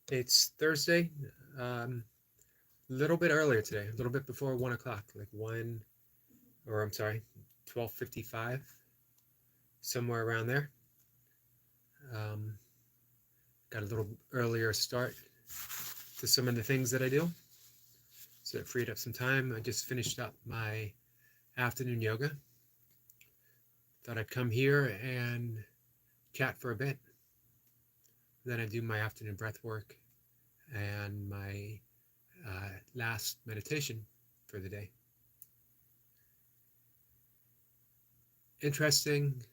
It's Thursday, a little bit earlier today, a little bit before 1 o'clock, like one, or I'm sorry, 12:55, somewhere around there. Um, got a little earlier start to some of the things that I do, so it freed up some time. I just finished up my afternoon yoga. Thought I'd come here and chat for a bit. Then I do my afternoon breath work and my last meditation for the day. Interesting.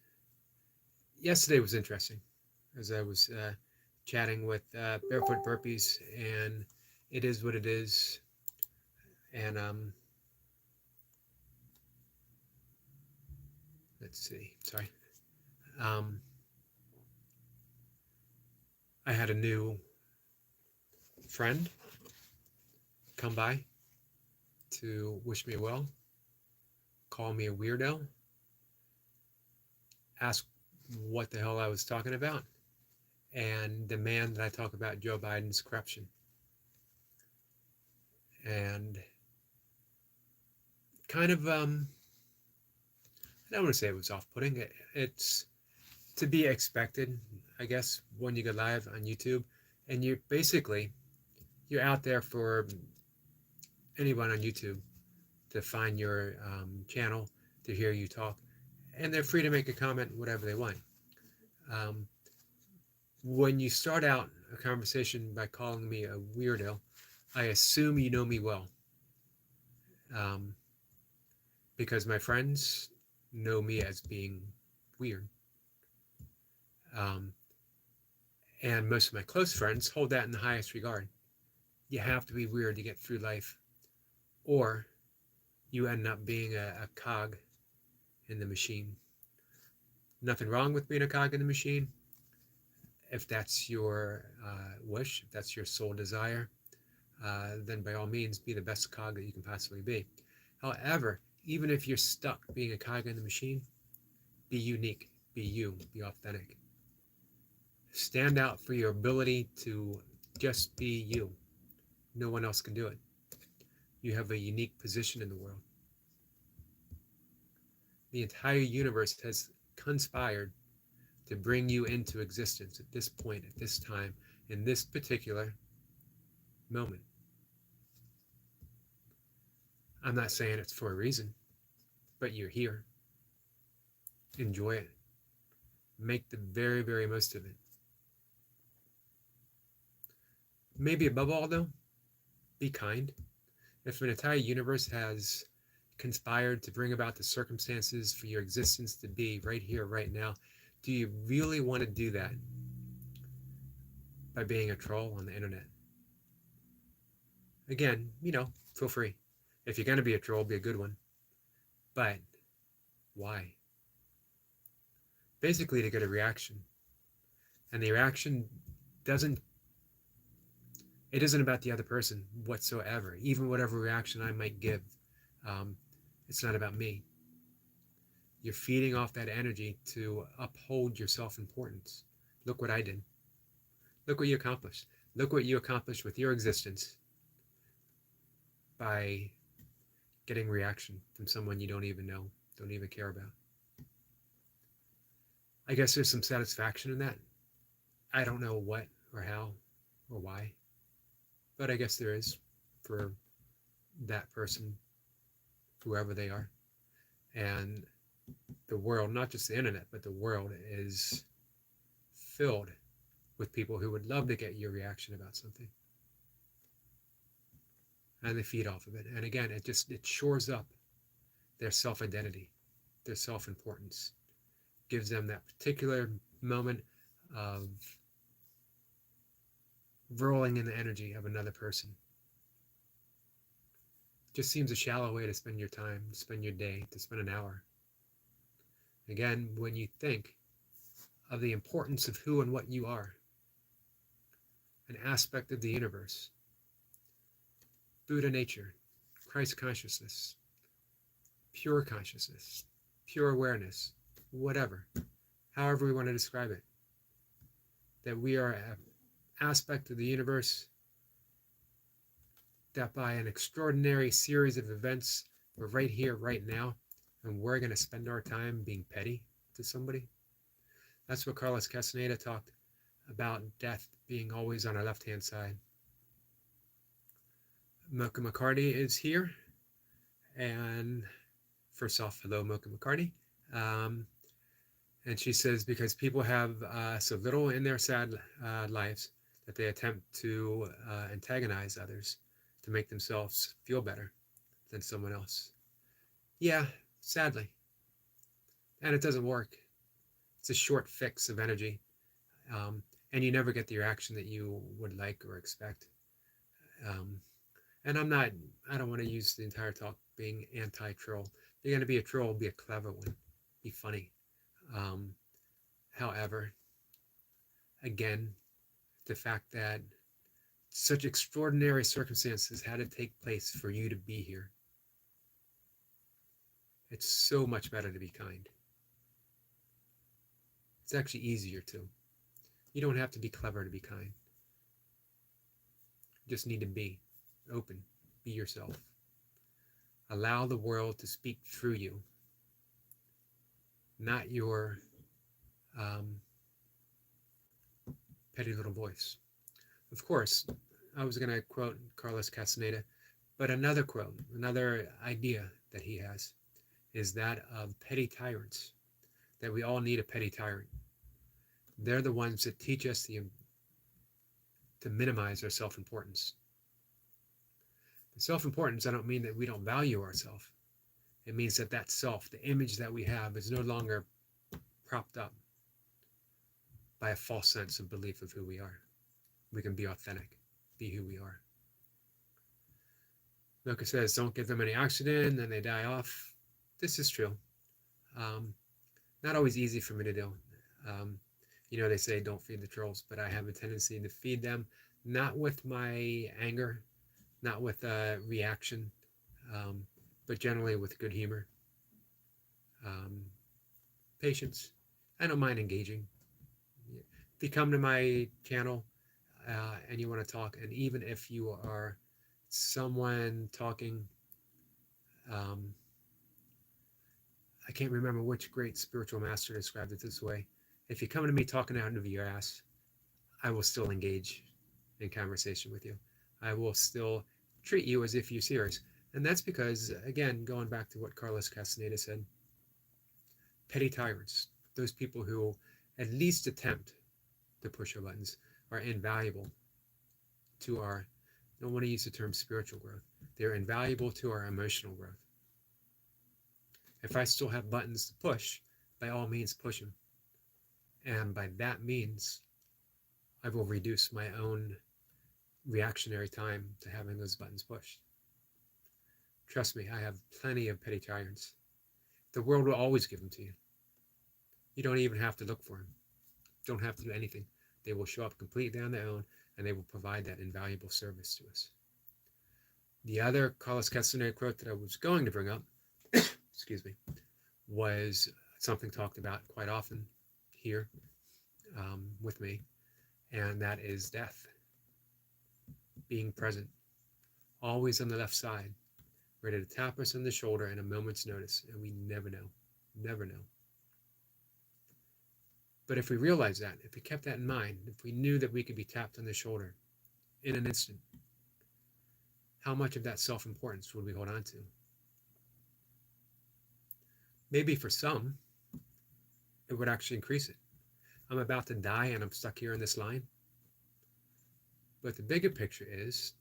Yesterday was interesting as I was chatting with Barefoot Burpees, and it is what it is. And let's see, sorry. Um, I had a new friend come by to wish me well, call me a weirdo, ask what the hell I was talking about, and demand that I talk about Joe Biden's corruption. And kind of, I don't want to say it was off-putting. It's to be expected, I guess, when you go live on YouTube, and you're out there for anyone on YouTube to find your channel, to hear you talk, and they're free to make a comment, whatever they want. Um, when you start out a conversation by calling me a weirdo, I assume you know me well, um, because my friends know me as being weird. Um, and most of my close friends hold that in the highest regard. You have to be weird to get through life, or you end up being a cog in the machine. Nothing wrong with being a cog in the machine. If that's your wish, if that's your sole desire, then by all means be the best cog that you can possibly be. However, even if you're stuck being a cog in the machine, be unique, be you, be authentic. Stand out for your ability to just be you. No one else can do it. You have a unique position in the world. The entire universe has conspired to bring you into existence at this point, at this time, in this particular moment. I'm not saying it's for a reason, but you're here. Enjoy it. Make the very, very most of it. Maybe above all, though, be kind. If an entire universe has conspired to bring about the circumstances for your existence to be right here, right now, do you really want to do that by being a troll on the internet? Again, feel free. If you're going to be a troll, be a good one. But why? Basically, to get a reaction. And the reaction doesn't, it isn't about the other person whatsoever. Even whatever reaction I might give, it's not about me. You're feeding off that energy to uphold your self-importance. Look what I did. Look what you accomplished. Look what you accomplished with your existence by getting reaction from someone you don't even know, don't even care about. I guess there's some satisfaction in that. I don't know what or how or why, but I guess there is for that person, whoever they are. And the world, not just the internet, but the world is filled with people who would love to get your reaction about something. And they feed off of it. And again, it shores up their self-identity, their self-importance, gives them that particular moment of rolling in the energy of another person. Just seems a shallow way to spend your time, to spend your day, to spend an hour. Again, when you think of the importance of who and what you are, an aspect of the universe, Buddha nature, Christ consciousness, pure awareness, whatever, however we want to describe it, that we are aspect of the universe that by an extraordinary series of events, we're right here, right now, and we're going to spend our time being petty to somebody? That's what Carlos Castaneda talked about, death being always on our left-hand side. Mocha McCarty is here, and first off, hello, Mocha McCarty. And she says, because people have so little in their sad lives that they attempt to antagonize others to make themselves feel better than someone else. Yeah, sadly. And it doesn't work. It's a short fix of energy. And you never get the reaction that you would like or expect. And I don't want to use the entire talk being anti-troll. If you're going to be a troll, be a clever one. Be funny. However, again, the fact that such extraordinary circumstances had to take place for you to be here. It's so much better to be kind. It's actually easier to. You don't have to be clever to be kind. You just need to be open. Be yourself. Allow the world to speak through you, not your petty little voice. Of course, I was going to quote Carlos Castaneda, but another quote, another idea that he has is that of petty tyrants, that we all need a petty tyrant. They're the ones that teach us to minimize our self-importance. Self-importance, I don't mean that we don't value ourselves. It means that that self, the image that we have, is no longer propped up by a false sense of belief of who we are. We can be authentic, be who we are. Milka says, don't give them any oxygen, then they die off. This is true. Not always easy for me to do. They say don't feed the trolls, but I have a tendency to feed them, not with my anger, not with reaction, but generally with good humor, patience. I don't mind engaging. If you come to my channel and you want to talk, and even if you are someone talking, I can't remember which great spiritual master described it this way. If you come to me talking out of your ass, I will still engage in conversation with you. I will still treat you as if you're serious. And that's because, again, going back to what Carlos Castaneda said, petty tyrants, those people who at least attempt to push our buttons, are invaluable to our, I don't want to use the term spiritual growth. They're invaluable to our emotional growth. If I still have buttons to push, by all means push them. And by that means, I will reduce my own reactionary time to having those buttons pushed. Trust me, I have plenty of petty tyrants. The world will always give them to you. You don't even have to look for them. Don't have to do anything. They will show up completely on their own, and they will provide that invaluable service to us. The other Carlos Castaneda quote that I was going to bring up, excuse me, was something talked about quite often here with me, and that is death. Being present, always on the left side, ready to tap us on the shoulder in a moment's notice, and we never know, never know. But if we realized that, if we kept that in mind, if we knew that we could be tapped on the shoulder in an instant, how much of that self-importance would we hold on to? Maybe for some, it would actually increase it. I'm about to die and I'm stuck here in this line. But the bigger picture is,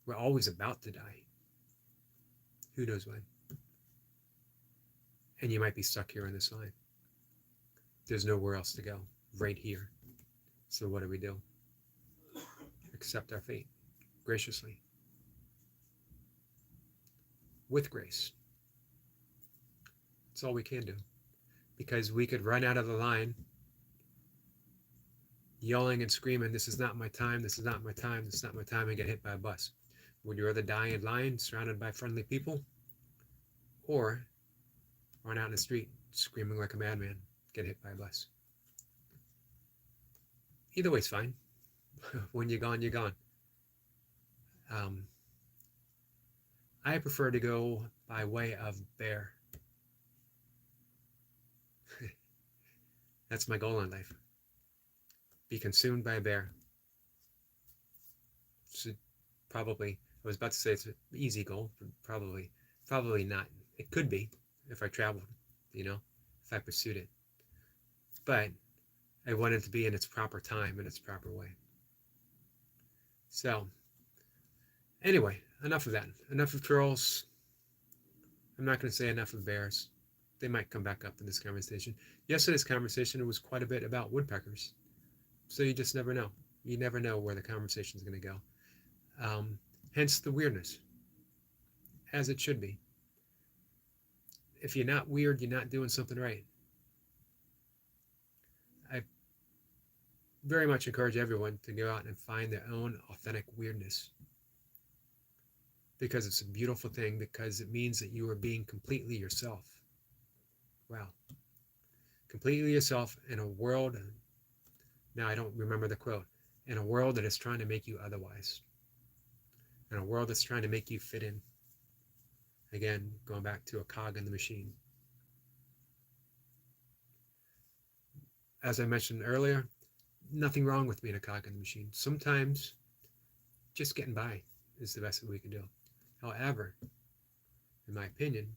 we're always about to die. Who knows when? And you might be stuck here in this line. There's nowhere else to go, right here. So what do? Accept our fate, graciously. With grace. That's all we can do. Because we could run out of the line, yelling and screaming, this is not my time, this is not my time, this is not my time, and get hit by a bus. Would you rather die in line, surrounded by friendly people? Or run out in the street, screaming like a madman, get hit by a bus? Either way's fine. When you're gone, you're gone. Um, I prefer to go by way of bear. That's my goal in life. Be consumed by a bear. So probably, I was about to say it's an easy goal, but probably not. It could be if I traveled, if I pursued it. But I want it to be in its proper time, in its proper way. So, anyway, enough of that. Enough of trolls. I'm not going to say enough of bears. They might come back up in this conversation. Yesterday's conversation was quite a bit about woodpeckers. So you just never know. You never know where the conversation is going to go. Hence the weirdness, as it should be. If you're not weird, you're not doing something right. I very much encourage everyone to go out and find their own authentic weirdness, because it's a beautiful thing, because it means that you are being completely yourself. Wow. Completely yourself in a world, now I don't remember the quote, in a world that is trying to make you otherwise, in a world that's trying to make you fit in. Again, going back to a cog in the machine. As I mentioned earlier, nothing wrong with being a cog in the machine. Sometimes just getting by is the best that we can do. However, in my opinion,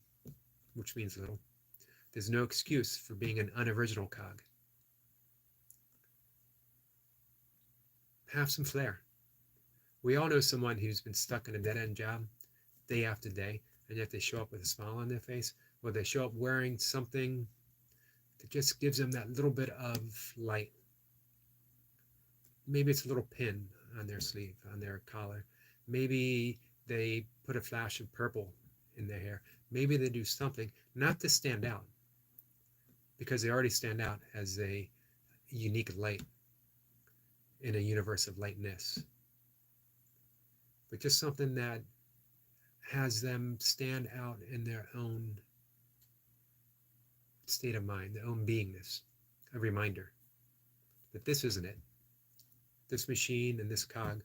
which means little, there's no excuse for being an unoriginal cog. Have some flair. We all know someone who's been stuck in a dead-end job day after day, and yet they show up with a smile on their face, or they show up wearing something that just gives them that little bit of light. Maybe it's a little pin on their sleeve, on their collar. Maybe they put a flash of purple in their hair. Maybe they do something not to stand out, because they already stand out as a unique light in a universe of lightness, but just something that has them stand out in their own state of mind, their own beingness, a reminder that this isn't it. This machine and this cog,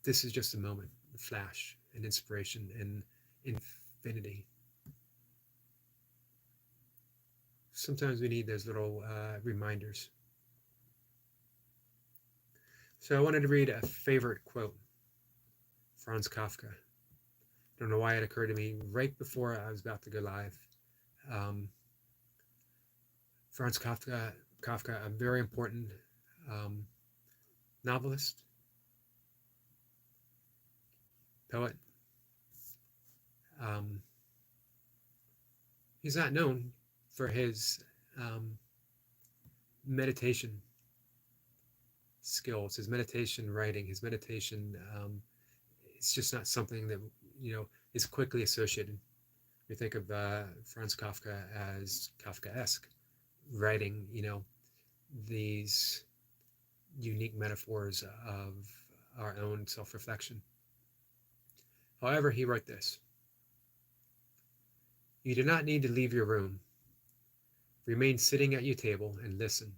this is just a moment, a flash, an inspiration, an infinity. Sometimes we need those little reminders. So I wanted to read a favorite quote, Franz Kafka. I don't know why it occurred to me right before I was about to go live. Franz Kafka, a very important novelist, poet. He's not known for his meditation skills, his meditation writing, his meditation. It's just not something that is quickly associated. We think of Franz Kafka as Kafkaesque, writing these unique metaphors of our own self-reflection. However, he wrote this: "You do not need to leave your room. Remain sitting at your table and listen.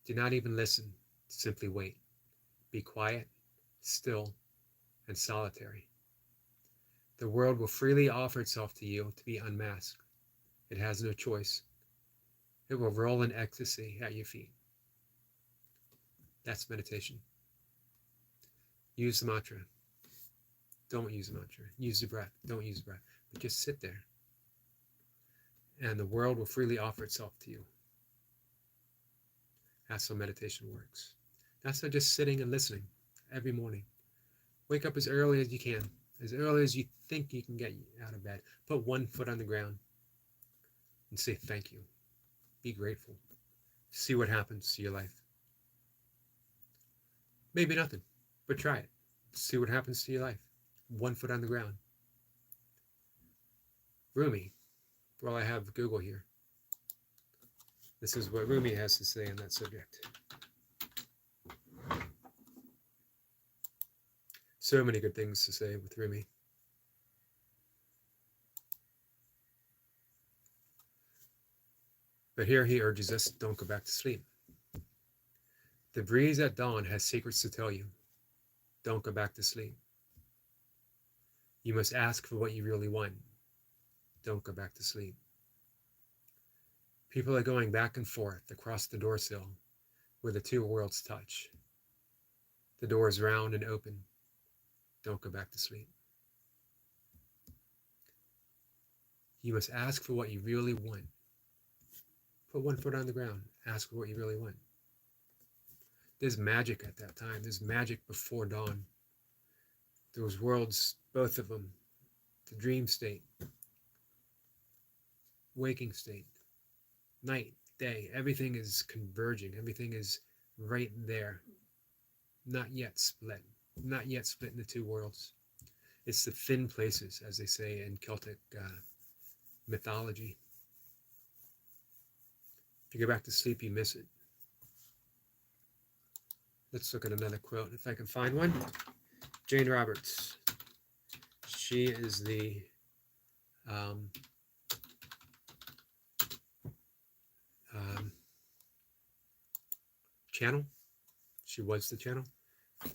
Do not even listen, simply wait. Be quiet, still, and solitary. The world will freely offer itself to you to be unmasked. It has no choice. It will roll in ecstasy at your feet." That's meditation. Use the mantra. Don't use the mantra. Use the breath. Don't use the breath. But just sit there. And the world will freely offer itself to you. That's how meditation works. That's how just sitting and listening every morning. Wake up as early as you can, as early as you think you can get out of bed. Put one foot on the ground and say thank you. Be grateful. See what happens to your life. Maybe nothing, but try it. See what happens to your life. One foot on the ground. Rumi. Well, I have Google here. This is what Rumi has to say on that subject. So many good things to say with Rumi. But here he urges us, don't go back to sleep. The breeze at dawn has secrets to tell you. Don't go back to sleep. You must ask for what you really want. Don't go back to sleep. People are going back and forth across the door sill where the two worlds touch. The door is round and open. Don't go back to sleep. You must ask for what you really want. Put one foot on the ground. Ask for what you really want. There's magic at that time. There's magic before dawn. Those worlds, both of them, the dream state, waking state, night, day, everything is converging. Everything is right there. Not yet split. Not yet split into two worlds. It's the thin places, as they say in Celtic mythology. If you go back to sleep, you miss it. Let's look at another quote, if I can find one. Jane Roberts. She is the channel. She was the channel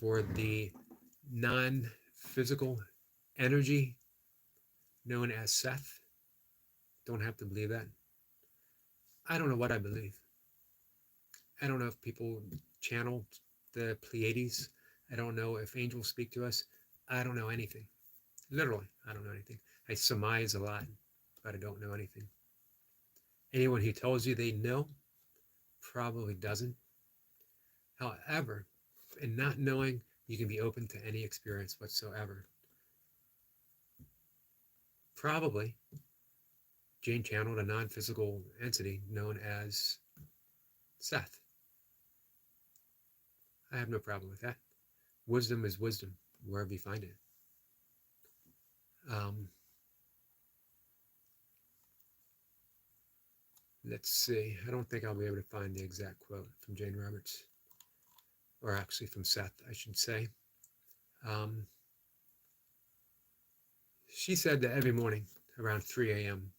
for the non-physical energy known as Seth. Don't have to believe that. I don't know what I believe. I don't know if people channel the Pleiades. I don't know if angels speak to us. I don't know anything. Literally, I don't know anything. I surmise a lot, but I don't know anything. Anyone who tells you they know probably doesn't. However, in not knowing, you can be open to any experience whatsoever. Probably, Jane channeled a non-physical entity known as Seth. I have no problem with that. Wisdom is wisdom, wherever you find it. Let's see. I don't think I'll be able to find the exact quote from Jane Roberts, or actually from Seth, I should say. She said that every morning around 3 a.m.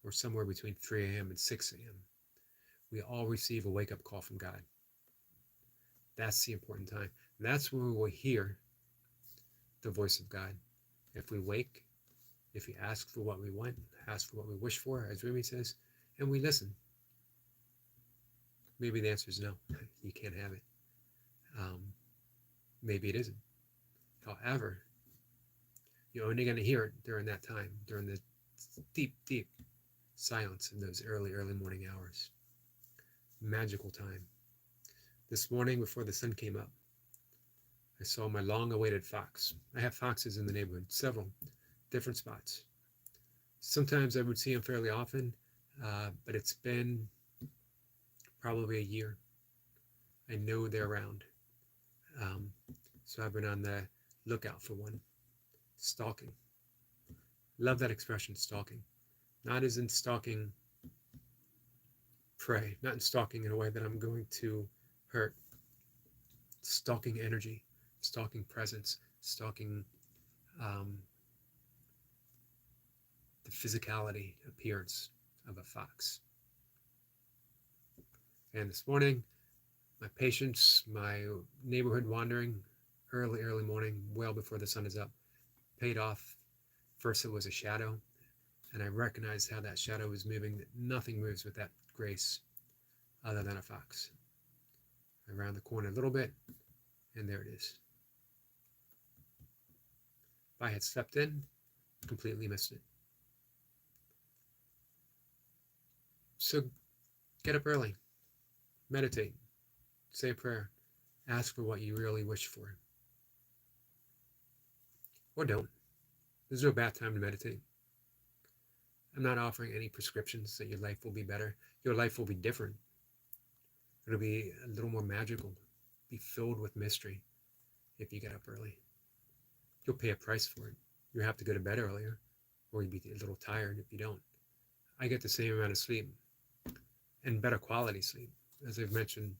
or somewhere between 3 a.m. and 6 a.m., we all receive a wake-up call from God. That's the important time. That's when we will hear the voice of God. If we wake, if we ask for what we want, ask for what we wish for, as Rumi says, and we listen. Maybe the answer is no. You can't have it. Maybe it isn't. However, you're only going to hear it during that time, during the deep, deep silence in those early morning hours. Magical time. This morning, before the sun came up, I saw my long-awaited fox. I have foxes in the neighborhood, several different spots. Sometimes I would see them fairly often, but it's been probably a year. I know they're around. So I've been on the lookout for one. Stalking. Love that expression, stalking. Not as in stalking prey, not in stalking in a way that I'm going to hurt. Stalking energy, stalking presence, stalking the physicality, appearance of a fox. And this morning, my patience, my neighborhood wandering, early morning, well before the sun is up, paid off. First it was a shadow, and I recognized how that shadow was moving. Nothing moves with that grace other than a fox. I round the corner a little bit, and there it is. If I had stepped in, completely missed it. So get up early, meditate, say a prayer, ask for what you really wish for. Or don't. There's no bad time to meditate. I'm not offering any prescriptions that your life will be better. Your life will be different. It'll be a little more magical, be filled with mystery if you get up early. You'll pay a price for it. You'll have to go to bed earlier, or you'll be a little tired if you don't. I get the same amount of sleep, and better quality sleep. As I've mentioned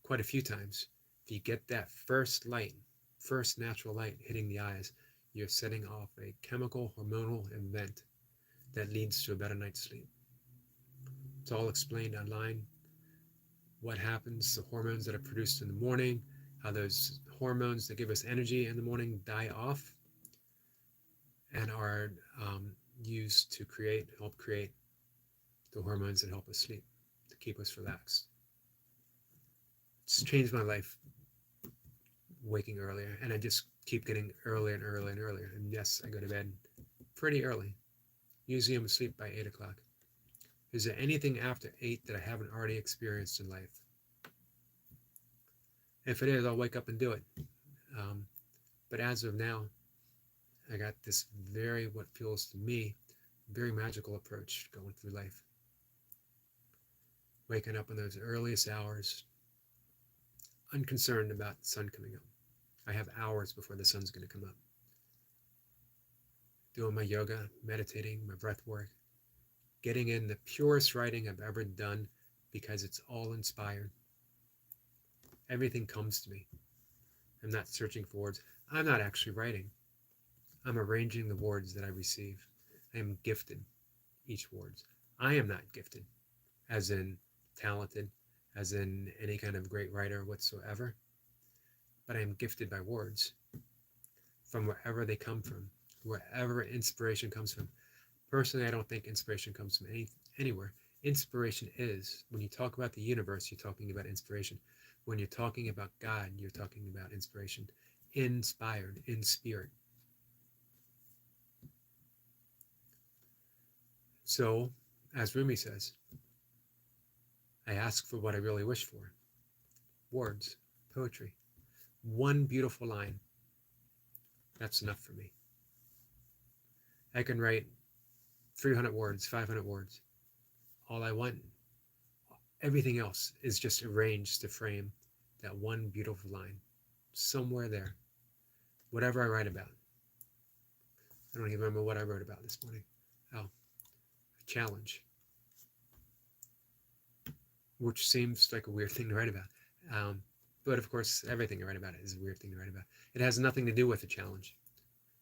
quite a few times, if you get that first light, first natural light hitting the eyes, you're setting off a chemical hormonal event that leads to a better night's sleep. It's all explained online. what happens, the hormones that are produced in the morning, how those hormones that give us energy in the morning die off and are used to help create the hormones that help us sleep, to keep us relaxed. It's changed my life waking earlier, and I just keep getting earlier and earlier and earlier. And yes, I go to bed pretty early. Usually I'm asleep by 8 o'clock. Is there anything after 8 that I haven't already experienced in life? If it is, I'll wake up and do it. But as of now, I got this what feels to me, very magical approach going through life. Waking up in those earliest hours, unconcerned about the sun coming up. I have hours before the sun's going to come up. Doing my yoga, meditating, my breath work, getting in the purest writing I've ever done because it's all inspired. Everything comes to me. I'm not searching for words. I'm not actually writing. I'm arranging the words that I receive. I am gifted each words. I am not gifted, as in talented, as in any kind of great writer whatsoever, but I am gifted by words from wherever they come from, wherever inspiration comes from. Personally, I don't think inspiration comes from anywhere. Inspiration is, when you talk about the universe, you're talking about inspiration. When you're talking about God, you're talking about inspiration. Inspired, in spirit. So, as Rumi says, I ask for what I really wish for. Words, poetry. One beautiful line. That's enough for me. I can write 300 words, 500 words. All I want, everything else is just arranged to frame that one beautiful line. Somewhere there. Whatever I write about. I don't even remember what I wrote about this morning. Oh, a challenge. Which seems like a weird thing to write about. But of course, everything I write about is a weird thing to write about. It has nothing to do with a challenge.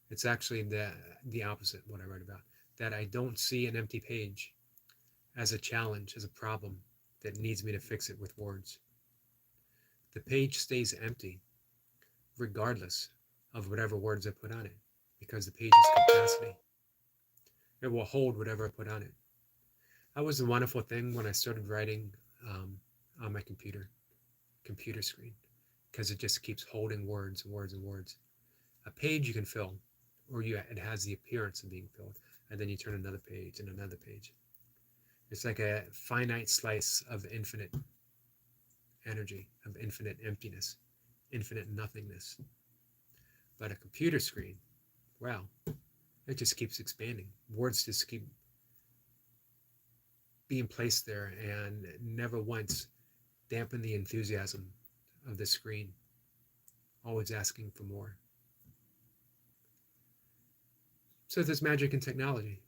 It's actually the opposite, what I write about. That I don't see an empty page as a challenge, as a problem that needs me to fix it with words. The page stays empty regardless of whatever words I put on it, because the page's capacity. It will hold whatever I put on it. That was the wonderful thing when I started writing on my computer screen, because it just keeps holding words and words and words. A page you can fill, or it has the appearance of being filled, and then you turn another page and another page. It's like a finite slice of infinite energy, of infinite emptiness, infinite nothingness. But a computer screen, wow, it just keeps expanding. Words just keep being placed there and never once dampen the enthusiasm of the screen, always asking for more. So there's magic in technology.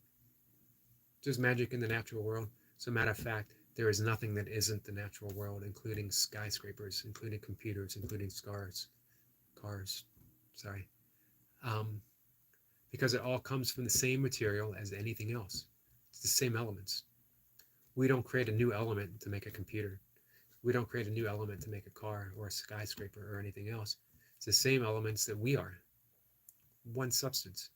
There's magic in the natural world. As a matter of fact, there is nothing that isn't the natural world, including skyscrapers, including computers, including cars, because it all comes from the same material as anything else. It's the same elements. We don't create a new element to make a computer. We don't create a new element to make a car or a skyscraper or anything else. It's the same elements that we are. One substance.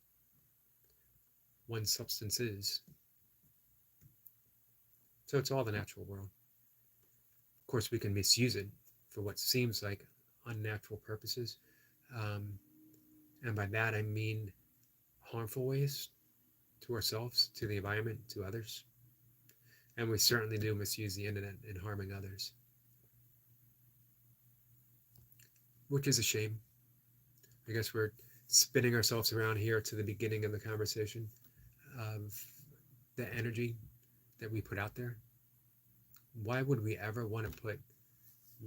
One substance is. So it's all the natural world. Of course, we can misuse it for what seems like unnatural purposes. And by that, I mean harmful ways to ourselves, to the environment, to others. And we certainly do misuse the internet in harming others. Which is a shame. I guess we're spinning ourselves around here to the beginning of the conversation of the energy that we put out there. Why would we ever want to put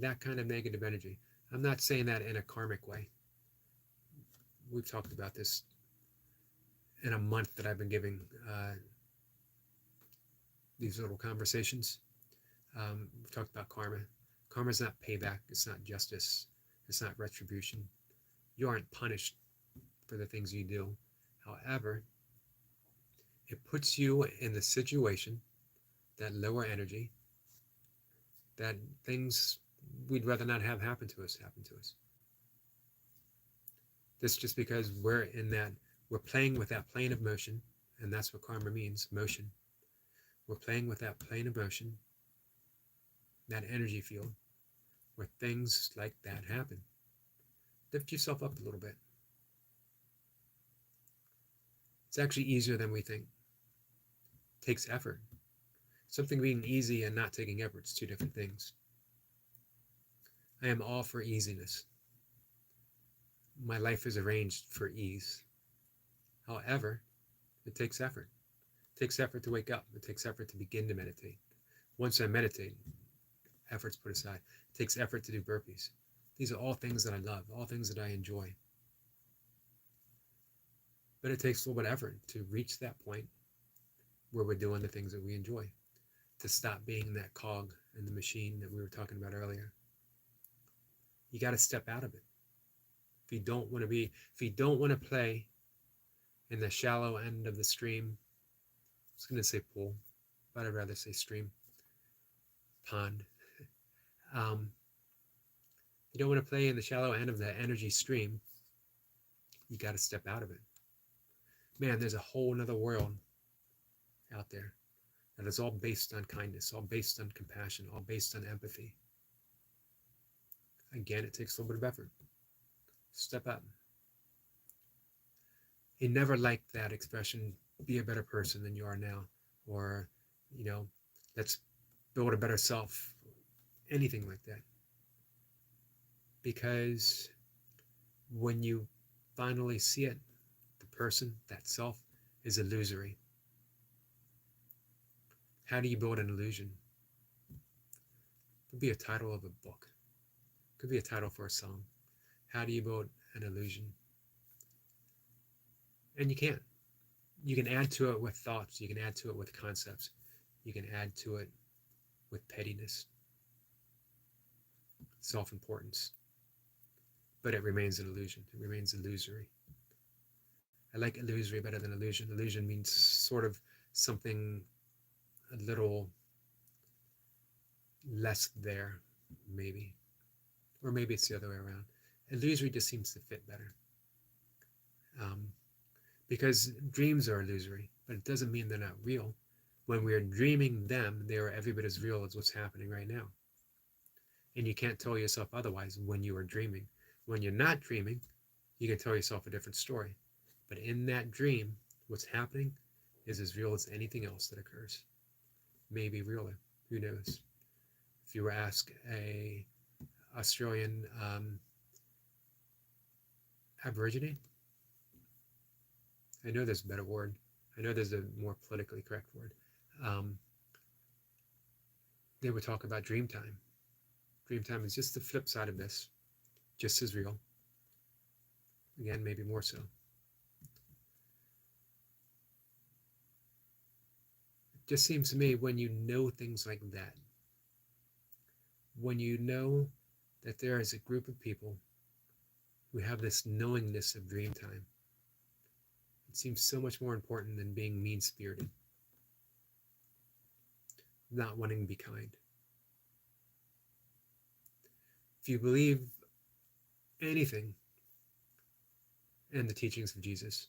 that kind of negative energy? I'm not saying that in a karmic way. We've talked about this in a month that I've been giving these little conversations. We've talked about karma. Karma is not payback. It's not justice. It's not retribution. You aren't punished for the things you do. However, it puts you in the situation, that lower energy, that things we'd rather not have happen to us happen to us. This just because we're playing with that plane of motion, and that's what karma means, motion. We're playing with that plane of motion, that energy field, where things like that happen. Lift yourself up a little bit. It's actually easier than we think. It takes effort. Something being easy and not taking effort is two different things. I am all for easiness. My life is arranged for ease. However, it takes effort. It takes effort to wake up. It takes effort to begin to meditate. Once I meditate, effort's put aside. It takes effort to do burpees. These are all things that I love, all things that I enjoy. But it takes a little bit of effort to reach that point where we're doing the things that we enjoy, to stop being that cog in the machine that we were talking about earlier. You got to step out of it. If you don't want to play in the shallow end of the stream, I was going to say pool, but I'd rather say stream, pond. You don't want to play in the shallow end of the energy stream. You got to step out of it. Man, there's a whole nother world out there that is all based on kindness, all based on compassion, all based on empathy. Again, it takes a little bit of effort. Step up. You never liked that expression, be a better person than you are now, or, let's build a better self, anything like that. Because when you finally see it, the person, that self, is illusory. How do you build an illusion? It could be a title of a book. It could be a title for a song. How do you build an illusion? And you can't. You can add to it with thoughts. You can add to it with concepts. You can add to it with pettiness, self-importance. But it remains an illusion. It remains illusory. I like illusory better than illusion. Illusion means sort of something a little less there, maybe. Or maybe it's the other way around. Illusory just seems to fit better. Because dreams are illusory, but it doesn't mean they're not real. When we're dreaming them, they are every bit as real as what's happening right now. And you can't tell yourself otherwise when you are dreaming. When you're not dreaming, you can tell yourself a different story. But in that dream, what's happening is as real as anything else that occurs. Maybe realer, who knows? If you were asked a Australian Aborigine, I know there's a better word. I know there's a more politically correct word. They would talk about dream time. Dream time is just the flip side of this, just as real. Again, maybe more so. It just seems to me when you know things like that, when you know that there is a group of people who have this knowingness of dream time, it seems so much more important than being mean-spirited, not wanting to be kind. If you believe anything in the teachings of Jesus,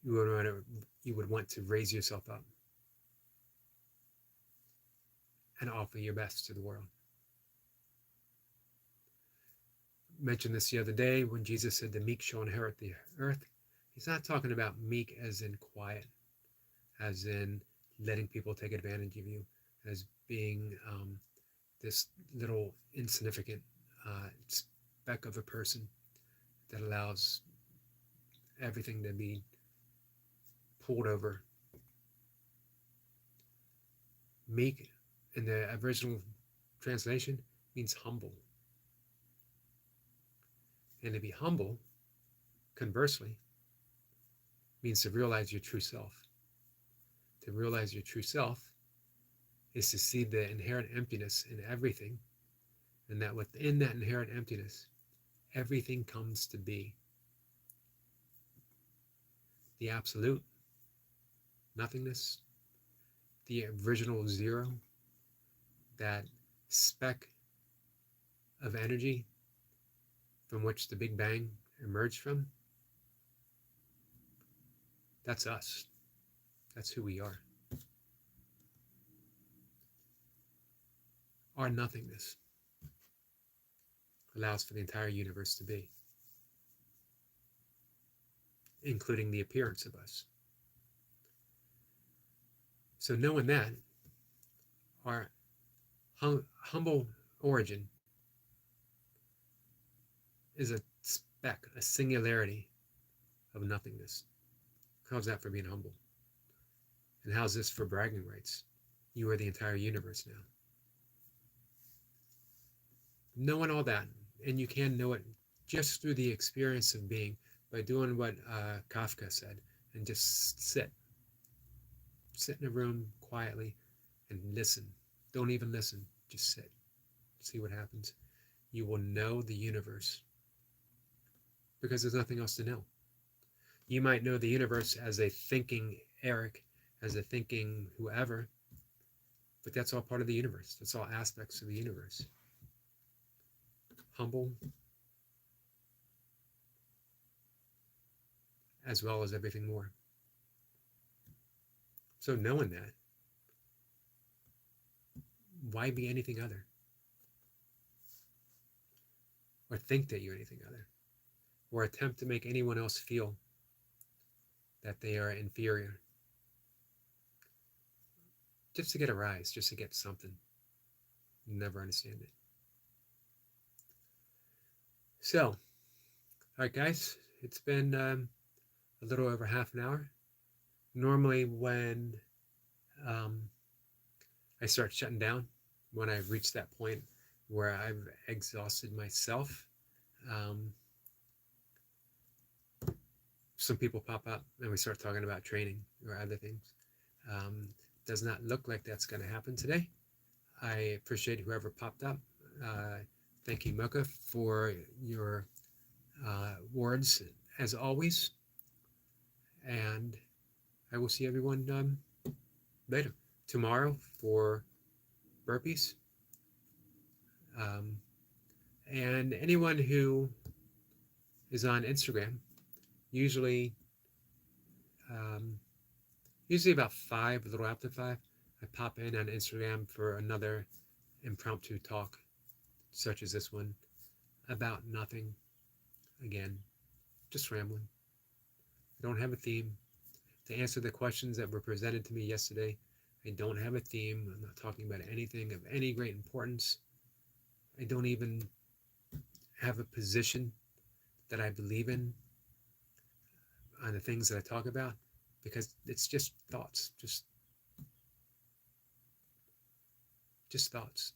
you would want to raise yourself up and offer your best to the world. I mentioned this the other day when Jesus said the meek shall inherit the earth. He's not talking about meek as in quiet, as in letting people take advantage of you, as being this little insignificant speck of a person that allows everything to be pulled over. Meek in the original translation means humble. And to be humble, conversely, means to realize your true self. To realize your true self is to see the inherent emptiness in everything, and that within that inherent emptiness, everything comes to be. The absolute, nothingness, the original zero, that speck of energy from which the Big Bang emerged from, that's us. That's who we are. Our nothingness allows for the entire universe to be, including the appearance of us. So knowing that, our humble origin is a speck, a singularity of nothingness. How's that for being humble? And how's this for bragging rights? You are the entire universe now. Knowing all that, and you can know it just through the experience of being, by doing what Kafka said, and just sit in a room quietly and listen. Don't even listen, just sit. See what happens. You will know the universe because there's nothing else to know. You might know the universe as a thinking Eric, as a thinking whoever, but that's all part of the universe. That's all aspects of the universe. Humble, as well as everything more. So knowing that, why be anything other? Or think that you're anything other? Or attempt to make anyone else feel that they are inferior? Just to get a rise, just to get something. Never understand it. So, all right, guys, it's been a little over half an hour. Normally when I start shutting down, when I've reached that point where I've exhausted myself, some people pop up and we start talking about training or other things. Does not look like that's going to happen today. I appreciate whoever popped up. Thank you, Mocha, for your words as always. And I will see everyone later. Tomorrow for burpees. And anyone who is on Instagram, usually about 5, a little after 5, I pop in on Instagram for another impromptu talk, such as this one, about nothing. Again, just rambling. I don't have a theme. To answer the questions that were presented to me yesterday, I don't have a theme. I'm not talking about anything of any great importance. I don't even have a position that I believe in on the things that I talk about, because it's just thoughts, just thoughts.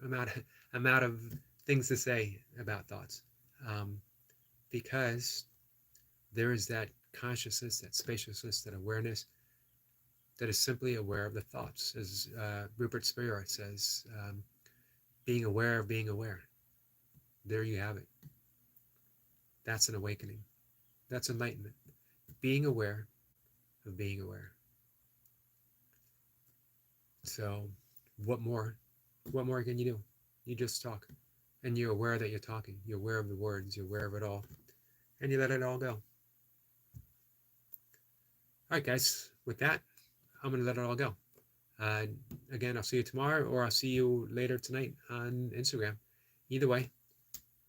I'm out of things to say about thoughts, because there is that consciousness, that spaciousness, that awareness that is simply aware of the thoughts, as Rupert Spira says, being aware of being aware. There you have it. That's an awakening. That's enlightenment. Being aware of being aware. So what more can you do? You just talk, and you're aware that you're talking. You're aware of the words. You're aware of it all, and you let it all go. All right, guys, with that, I'm going to let it all go. Again, I'll see you tomorrow, or I'll see you later tonight on Instagram. Either way,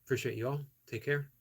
appreciate you all. Take care.